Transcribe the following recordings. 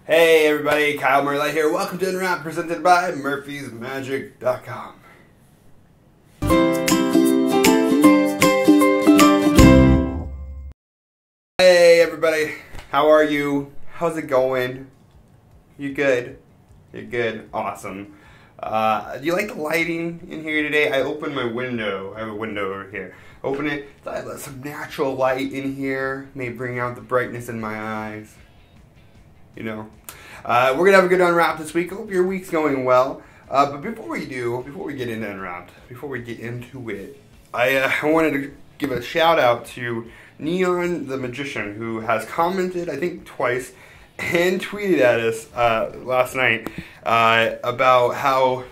Hey everybody, Kyle Marlett here. Welcome to Unwrapped, presented by murphysmagic.com. Hey everybody, how are you? How's it going? You good? You're good. Awesome. Do you like the lighting in here today? I opened my window. I have a window over here. Open it. Thought I'd let some natural light in here. May bring out the brightness in my eyes. You know. We're going to have a good Unwrapped this week. I hope your week's going well. But before we get into Unwrapped, before we get into it, I wanted to give a shout out to Neon the Magician, who has commented, I think twice, and tweeted at us last night about how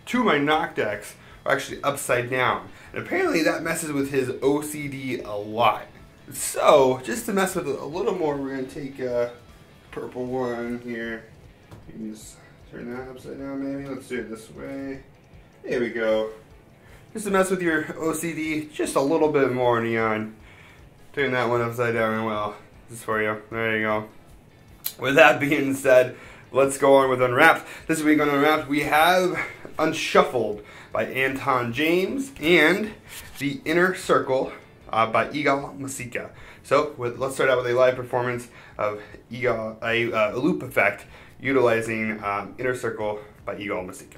two of my knock decks are actually upside down. And apparently that messes with his OCD a lot. So, just to mess with it a little more, we're going to take a purple one here. You can just turn that upside down maybe. Let's do it this way. There we go. Just to mess with your OCD just a little bit more, Neon. Turn that one upside down well. This is for you. There you go. With that being said, let's go on with Unwrapped. This week on Unwrapped, we have Unshuffled by Anton James and the Innercircle by Yigal Mesika. So let's start out with a live performance of Yigal, a loop effect utilizing Innercircle by Yigal Mesika.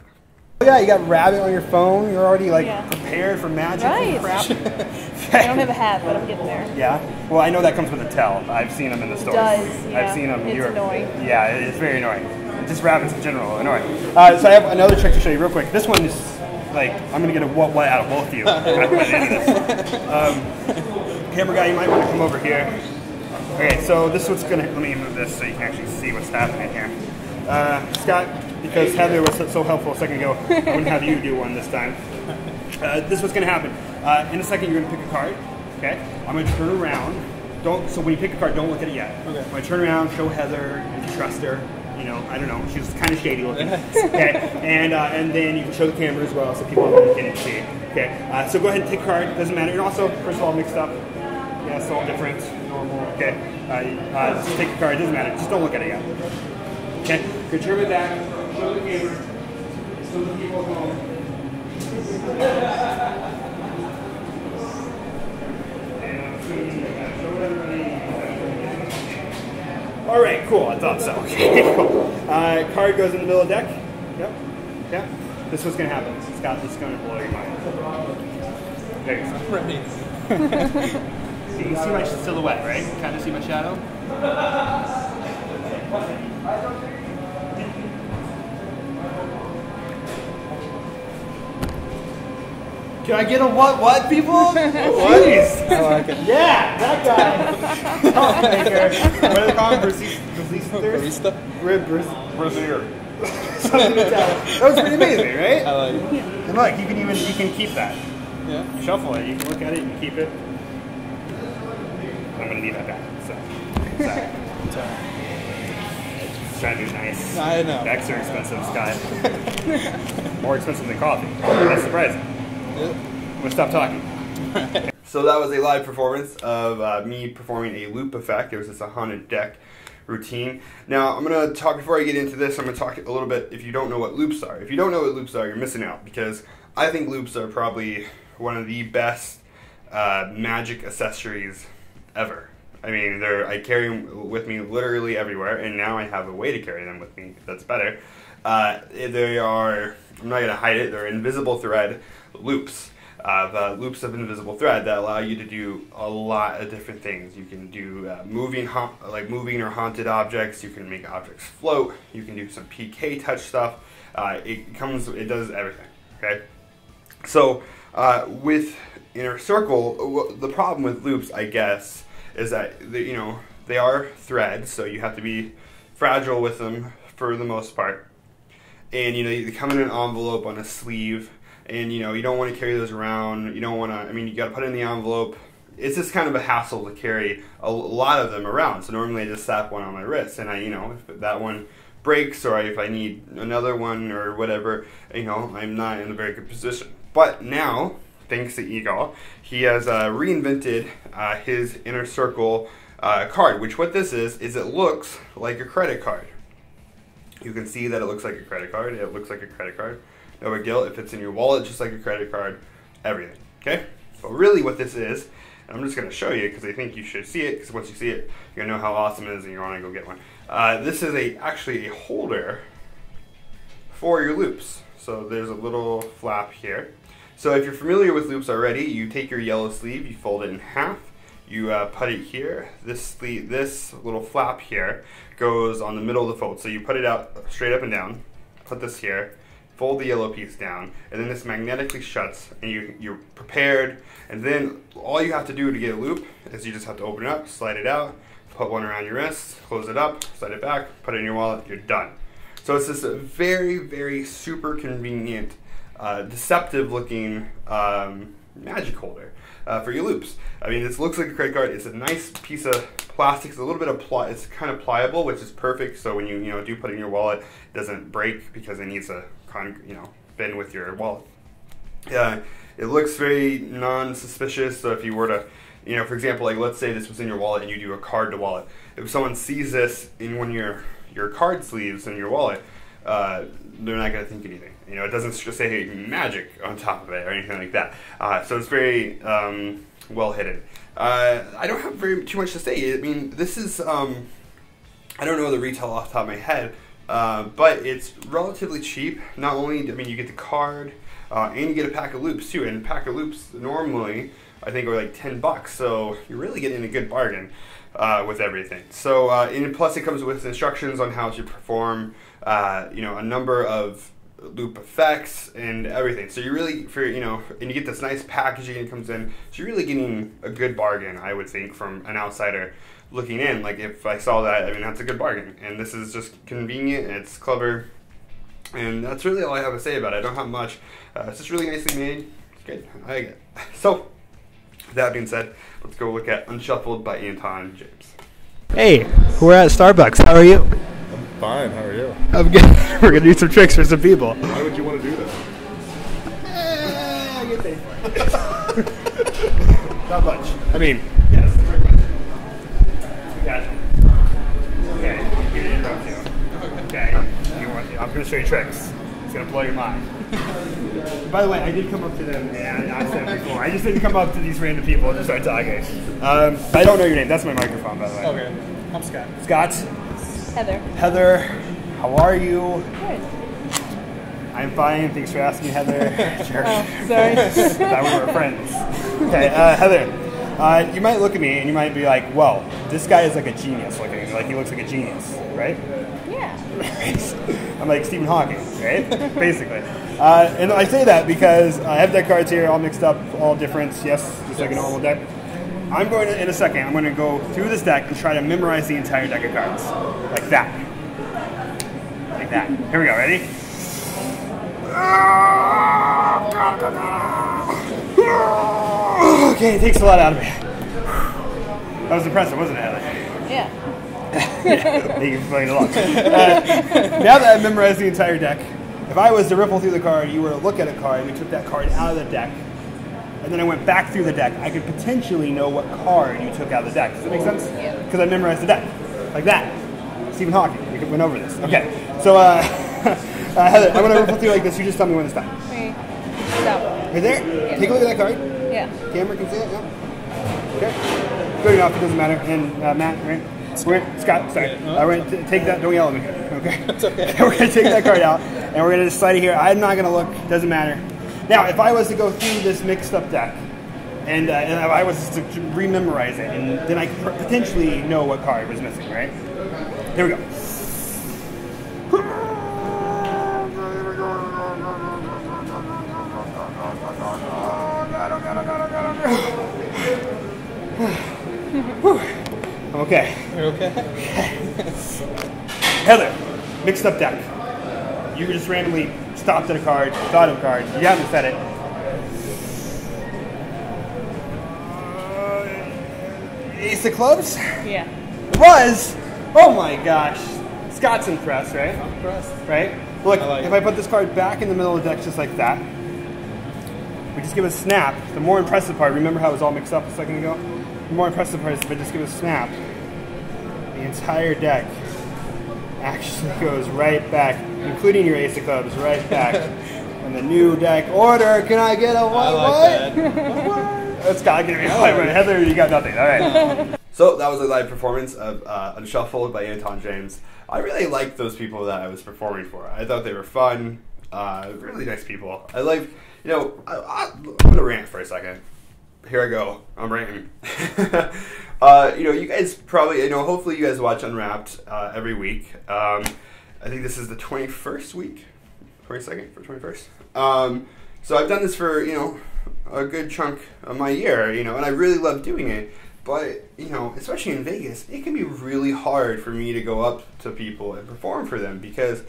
Oh yeah, you got Rabbit on your phone. You're already prepared for magic and crap. I don't have a hat, but I'm getting there. Yeah. Well, I know that comes with a tell. I've seen them in the stores. It does. Yeah. I've seen them. It's annoying. Yeah, it's very annoying. Just rabbits in general, annoying. So I have another trick to show you real quick. This one is I'm gonna get a what out of both of you by the end of this. Camera guy, you might want to come over here. Okay, so this is what's gonna. Let me move this so you can actually see what's happening here. Scott, because Heather was so helpful a second ago, I wouldn't have you do one this time. This is what's gonna happen. In a second, you're gonna pick a card. Okay, I'm gonna turn around. So when you pick a card, don't look at it yet. Okay. I'm gonna turn around, show Heather, if you trust her. You know, I don't know. She's kind of shady looking. Okay, and then you can show the camera as well, so people can see. Okay, so go ahead and take a card. Doesn't matter. You're also, first of all, mixed up. Yeah, it's all different, normal. Okay, just take a card. It doesn't matter. Just don't look at it yet. Okay, good. Turn it back. Show the camera. Show the people at home. All right, cool. I thought so. Okay, cool. Card goes in the middle of the deck. Yep. Yeah. This is what's gonna happen. Scott, this is gonna blow your mind. There you go. Right. So you can see my silhouette, right? Kind of see my shadow. Can I get a what people? What? Jeez. I like it. Yeah, that guy. Coffee maker. What do they call him? Barista? Brazier. Something like that. That was pretty amazing, right? I like it. And look, you can keep that. Yeah. You shuffle it, you can look at it, you can keep it. I'm gonna need that back. So. Sorry. Just trying to do nice. I know. Decks are expensive, Scott. More expensive than coffee. That's surprising. I'm gonna stop talking. So that was a live performance of me performing a loop effect. It was just a haunted deck routine. Now I'm gonna talk, before I get into this, I'm gonna talk a little bit, if you don't know what loops are. If you don't know what loops are, you're missing out, because I think loops are probably one of the best magic accessories ever. I mean, I carry them with me literally everywhere, and now I have a way to carry them with me that's better. They are, I'm not gonna hide it, they're invisible thread loops. Loops of invisible thread that allow you to do a lot of different things. You can do moving or haunted objects. You can make objects float. You can do some PK touch stuff. It does everything. Okay. So with Innercircle, the problem with loops, I guess, is that they are threads, so you have to be fragile with them for the most part. And they come in an envelope on a sleeve. And you don't want to carry those around. You don't want to. I mean, you got to put it in the envelope. It's just kind of a hassle to carry a lot of them around. So normally I just slap one on my wrist, and if that one breaks or if I need another one or whatever, I'm not in a very good position. But now, thanks to Yigal, he has reinvented his Innercircle card, which what this is it looks like a credit card. You can see that it looks like a credit card. It looks like a credit card. No big deal. It fits in your wallet just like a credit card. Everything. Okay? But really what this is, and I'm just going to show you because I think you should see it, because once you see it, you're going to know how awesome it is and you're going to go get one. This is actually a holder for your loops. So there's a little flap here. So if you're familiar with loops already, you take your yellow sleeve, you fold it in half, you put it here. This little flap here goes on the middle of the fold. So you put it out straight up and down, put this here, fold the yellow piece down, and then this magnetically shuts, and you're prepared. And then all you have to do to get a loop is you just have to open it up, slide it out, put one around your wrist, close it up, slide it back, put it in your wallet, you're done. So it's just a very, very super convenient, deceptive looking magic holder for your loops. I mean, this looks like a credit card. It's a nice piece of plastic. It's a little bit of it's kind of pliable, which is perfect. So when you do put it in your wallet, it doesn't break because it needs to bend with your wallet. It looks very non-suspicious. So if you were to, for example, like let's say this was in your wallet and you do a card to wallet. If someone sees this in one of your card sleeves in your wallet, they're not going to think anything. It doesn't just say hey, magic on top of it or anything like that. So it's very well hidden. I don't have too much to say. I mean, this is, I don't know the retail off the top of my head, but it's relatively cheap. Not only, you get the card, and you get a pack of loops too. And a pack of loops normally, I think, are like $10. So you're really getting a good bargain with everything. So, and plus it comes with instructions on how to perform, a number of loop effects and everything. So you really, and you get this nice packaging it comes in. So you're really getting a good bargain, I would think, from an outsider looking in. Like if I saw that, that's a good bargain. And this is just convenient and it's clever. And that's really all I have to say about it. I don't have much. It's just really nicely made. It's good. I like it. So, that being said, let's go look at Unshuffled by Anton and James. Hey, we're at Starbucks. How are you? I'm fine. How are you? I'm good. We're going to do some tricks for some people. Why would you want to do that? I get paid for it. Not much. I mean, yes. Yeah. Okay. You're going to interrupt you. Okay. I'm going to show you tricks. It's going to blow your mind. By the way, I did come up to them and I said it before. I just didn't come up to these random people and just start talking. I don't know your name. That's my microphone, by the way. Okay. I'm Scott. Scott. Heather. Heather. How are you? Good. I'm fine. Thanks for asking, Heather. Sure. Oh, sorry. That we were friends. Okay, Heather. You might look at me and you might be like, "Whoa, this guy is like a genius looking. Like he looks like a genius, right?" Yeah. I'm like Stephen Hawking, right? Basically. And I say that because I have deck cards here all mixed up, all different, yes, just like a normal deck. I'm going to, in a second, I'm going to go through this deck and try to memorize the entire deck of cards. Like that. Like that. Here we go, ready? Okay, it takes a lot out of me. That was impressive, wasn't it, Heather? Yeah. Thank you for playing along. Now that I've memorized the entire deck, if I was to riffle through the card, you were to look at a card, we took that card out of the deck, and then I went back through the deck, I could potentially know what card you took out of the deck. Does that make sense? Yeah. Because I memorized the deck. Like that. Stephen Hawking. We went over this. Okay. So, Heather, I'm going to riffle through like this. You just tell me when to stop. Okay. Stop. Right there? Yeah. Take a look at that card. Yeah. Camera can see it? Yeah. Okay. Good enough. It doesn't matter. And Matt, right? Scott, sorry. We're going to take that. Don't yell at me. Okay? It's okay. We're going to take that card out, and we're going to just slide it here. I'm not going to look. Doesn't matter. Now, if I was to go through this mixed-up deck, and if I was to rememorize it, and then I could potentially know what card was missing, right? Here we go. Okay. You're okay? Heather, mixed up deck. You just randomly stopped at a card, thought of a card, you haven't said it. Ace of clubs? Yeah. It was! Oh my gosh. Scott's impressed, right? I'm impressed. Right? Look, I like if it. I put this card back in the middle of the deck just like that, we just give it a snap. The more impressive part, remember how it was all mixed up a second ago? The more impressive part is if I just give it a snap, the entire deck actually goes right back, including your ace of clubs, right back. And the new deck order, can I get a white? It's gotta give me a white one. Heather, you got nothing. All right. So that was a live performance of Unshuffled by Anton James. I really liked those people that I was performing for. I thought they were fun, really nice people. I like, I'm gonna rant for a second. Here I go. I'm ranting. You guys probably, hopefully you guys watch Unwrapped every week. I think this is the 21st week, 22nd for 21st. So I've done this for, a good chunk of my year, and I really love doing it. But, especially in Vegas, it can be really hard for me to go up to people and perform for them because,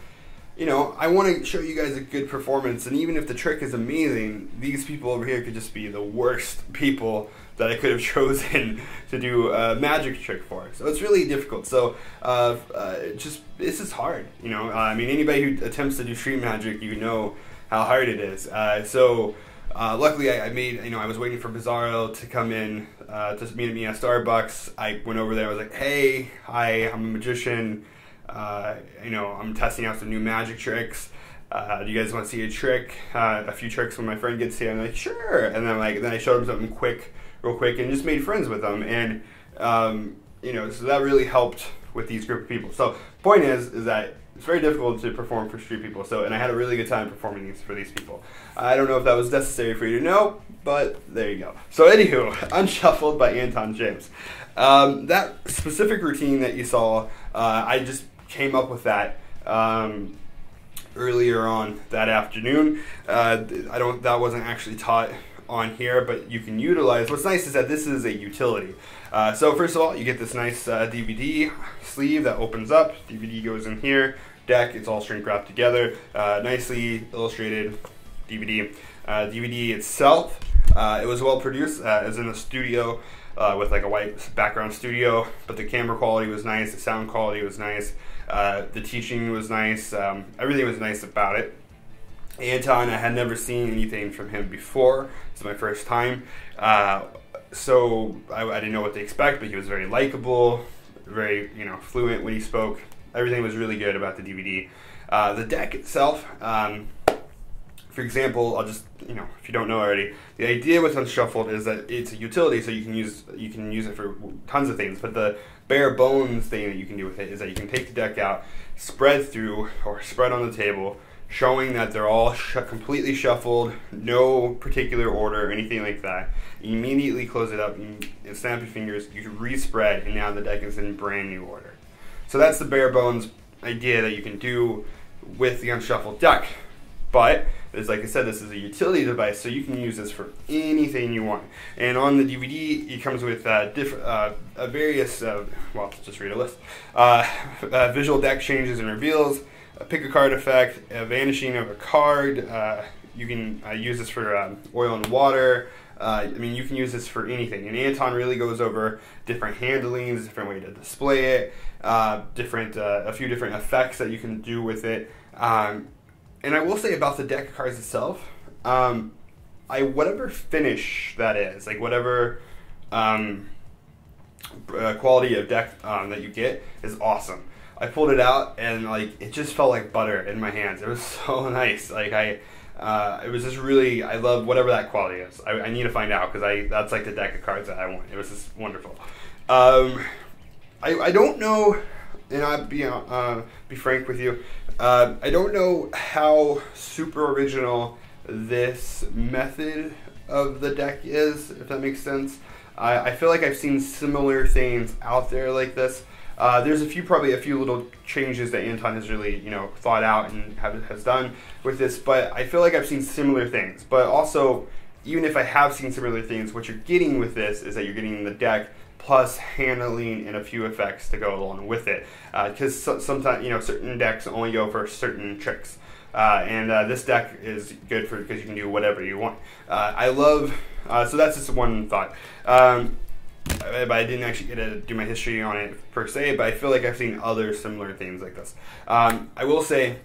I want to show you guys a good performance. And even if the trick is amazing, these people over here could just be the worst people that I could have chosen to do a magic trick for. So it's really difficult. So this is hard. Anybody who attempts to do street magic, how hard it is. Luckily, I was waiting for Bizarro to come in to meet me at Starbucks. I went over there. I was like, "Hey, hi, I'm a magician. I'm testing out some new magic tricks. Do you guys want to see a trick? A few tricks when my friend gets here." I'm like, "Sure." And then I showed him something real quick, and just made friends with them. And so that really helped with these group of people. So point is that it's very difficult to perform for street people. And I had a really good time performing for these people. I don't know if that was necessary for you to know, but there you go. So anywho, Unshuffled by Anton James. That specific routine that you saw, I just came up with that earlier on that afternoon. That wasn't actually taught on here, but you can utilize. What's nice is that this is a utility. So first of all, you get this nice DVD sleeve that opens up. DVD goes in here. Deck, it's all shrink wrapped together. Nicely illustrated DVD. DVD itself, it was well produced. It was in a studio with like a white background studio, but the camera quality was nice. The sound quality was nice. The teaching was nice. Everything was nice about it. Anton, I had never seen anything from him before. It's my first time. So I didn't know what to expect, but he was very likable, very fluent when he spoke. Everything was really good about the DVD. The deck itself, for example, I'll just if you don't know already, the idea with Unshuffled is that it's a utility, so you can use it for tons of things. But the bare bones thing that you can do with it is that you can take the deck out, spread on the table, showing that they're all completely shuffled, no particular order or anything like that. You immediately close it up and snap your fingers, you can respread, and now the deck is in brand new order. So that's the bare bones idea that you can do with the Unshuffled deck. But, like I said, this is a utility device, so you can use this for anything you want. And on the DVD, it comes with various, just read a list. Visual deck changes and reveals, a pick a card effect, a vanishing of a card. You can use this for oil and water. You can use this for anything. And Anton really goes over different handlings, different way to display it, a few different effects that you can do with it. And I will say about the deck of cards itself, whatever finish that is, like whatever quality of deck that you get is awesome. I pulled it out and it just felt like butter in my hands. It was so nice. It was just really, I love whatever that quality is. I need to find out because that's like the deck of cards that I want. It was just wonderful. I don't know, and I'll be frank with you. I don't know how super original this method of the deck is, if that makes sense. I feel like I've seen similar things out there like this. There's probably a few little changes that Anton has really, thought out and has done with this, but I feel like I've seen similar things. But also, even if I have seen similar things, what you're getting with this is that you're getting the deck plus handling and a few effects to go along with it. Because sometimes, certain decks only go for certain tricks. And this deck is good because you can do whatever you want. So that's just one thought. But I didn't actually get to do my history on it per se, but I feel like I've seen other similar things like this. I will say,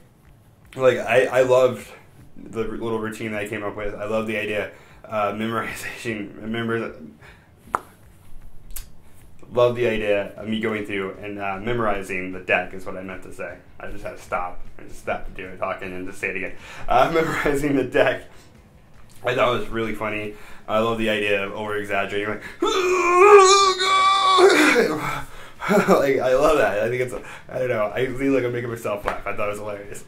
I loved the little routine that I came up with. I love the idea, memorization, love the idea of me going through and memorizing the deck is what I meant to say. I just had to stop. I just stopped to do it, talking, and just say it again. Memorizing the deck, I thought it was really funny. I love the idea of over-exaggerating, like, like, I love that. I think it's, I don't know, I feel like I'm making myself laugh. I thought it was hilarious.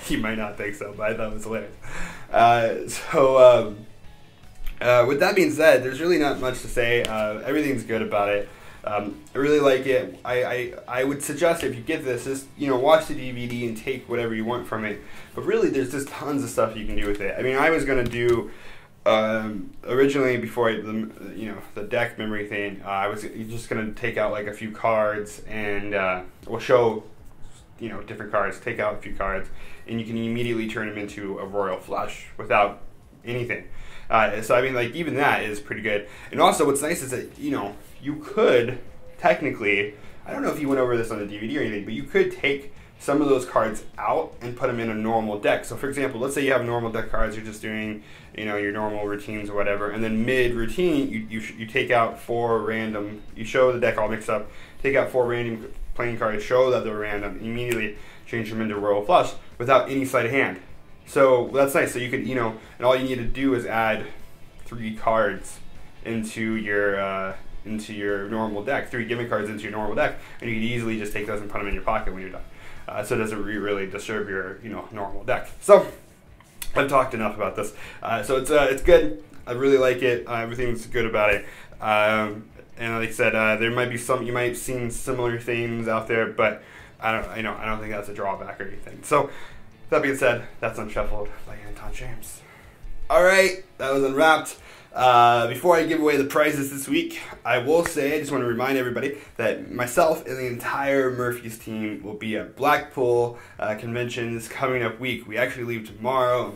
You might not think so, but I thought it was hilarious. With that being said, there's really not much to say. Everything's good about it. I really like it. I would suggest if you get this, just watch the DVD and take whatever you want from it. But really, there's just tons of stuff you can do with it. I mean, I was gonna do originally before the deck memory thing. I was just gonna take out like a few cards and we'll show different cards. Take out a few cards, and you can immediately turn them into a royal flush without anything. So I mean, like, even that is pretty good. And also, what's nice is that you could technically, I don't know if you went over this on the DVD or anything, but you could take some of those cards out and put them in a normal deck. So for example, let's say you have normal deck cards, you're just doing your normal routines or whatever, and then mid-routine you take out 4 random, you show the deck all mixed up, take out 4 random playing cards, show that they're random, immediately change them into royal flush without any sleight of hand. So that's nice. So you could, and all you need to do is add 3 cards into your normal deck, 3 gimmick cards into your normal deck, and you can easily just take those and put them in your pocket when you're done. So it doesn't really disturb your normal deck. So I've talked enough about this. So it's good. I really like it. Everything's good about it. And like I said, there might be you might have seen similar things out there, but I don't think that's a drawback or anything. So that being said, that's Unshuffled by Anton James. Alright, that was Unwrapped. Before I give away the prizes this week, I will say, I just want to remind everybody that myself and the entire Murphy's team will be at Blackpool convention this coming up week. We actually leave tomorrow,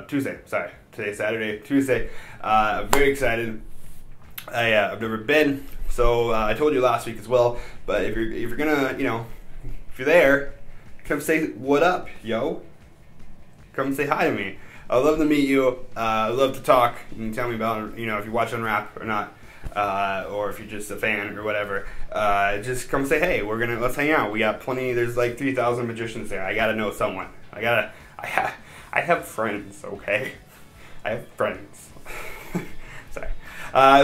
Tuesday, sorry. Today's Saturday, Tuesday. I'm very excited. I've never been, so I told you last week as well, but if you're gonna, if you're there, come say what up, yo. Come say hi to me. I'd love to meet you. I'd love to talk. You can tell me about, if you watch Unwrapped or not, or if you're just a fan or whatever. Just come say hey. Let's hang out. We got plenty. There's like 3,000 magicians there. I gotta know someone. I have friends. Okay, I have friends. Sorry.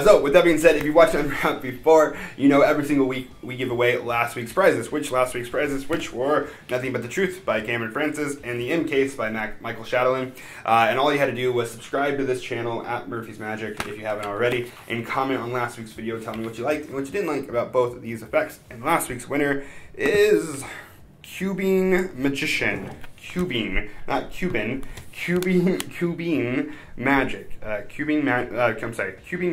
So, with that being said, if you watched Unwrapped before, every single week we give away last week's prizes, which were Nothing But the Truth by Cameron Francis and The M Case by Michael Shadowin. And all you had to do was subscribe to this channel at Murphy's Magic if you haven't already, and comment on last week's video, tell me what you liked and what you didn't like about both of these effects. And last week's winner is Cubing Magician. Cubing, not Cuban. Cubing Magic. Cubing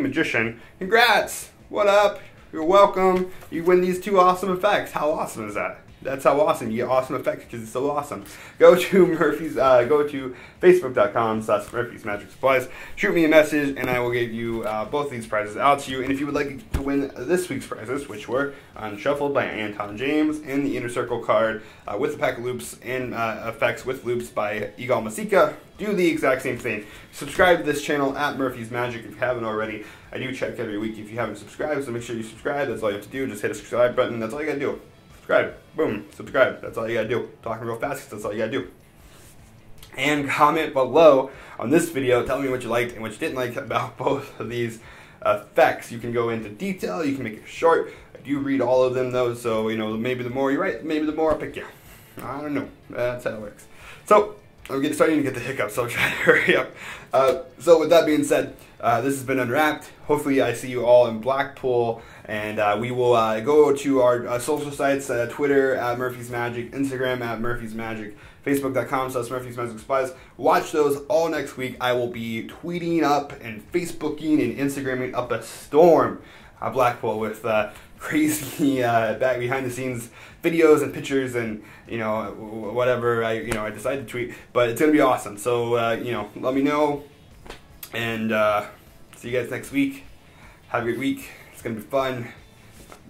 Magician. Congrats! What up? You're welcome. You win these 2 awesome effects. How awesome is that? That's how awesome. You get awesome effects because it's so awesome. Go to Facebook.com/Murphy's Magic Supplies. Shoot me a message and I will give you both of these prizes out to you. And if you would like to win this week's prizes, which were Unshuffled by Anton James and the Innercircle card with a pack of loops and effects with loops by Yigal Mesika, do the exact same thing. Subscribe to this channel at Murphy's Magic if you haven't already. I do check every week if you haven't subscribed, so make sure you subscribe. That's all you have to do. Just hit a subscribe button. That's all you gotta do. Subscribe. Boom. Subscribe. That's all you gotta do. Talking real fast, that's all you gotta do. And comment below on this video. Tell me what you liked and what you didn't like about both of these effects. You can go into detail. You can make it short. I do read all of them though, so maybe the more you write, maybe the more I'll pick you. I don't know. That's how it works. So I'm starting to get the hiccups, so I'm trying to hurry up. So with that being said, this has been Unwrapped. Hopefully I see you all in Blackpool, and we will go to our social sites, Twitter at Murphy's Magic, Instagram at Murphy's Magic, Facebook.com/Murphy's Magic Supplies. Watch those all next week. I will be tweeting up and Facebooking and Instagramming up a storm at Blackpool with crazy back behind the scenes videos and pictures and whatever I decide to tweet, but it's gonna be awesome. So let me know, and see you guys next week. Have a great week. It's gonna be fun.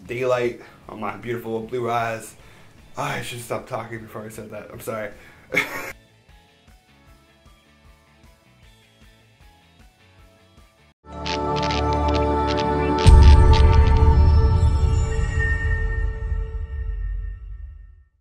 Daylight on my beautiful blue eyes. Oh, I should stop talking before I said that. I'm sorry.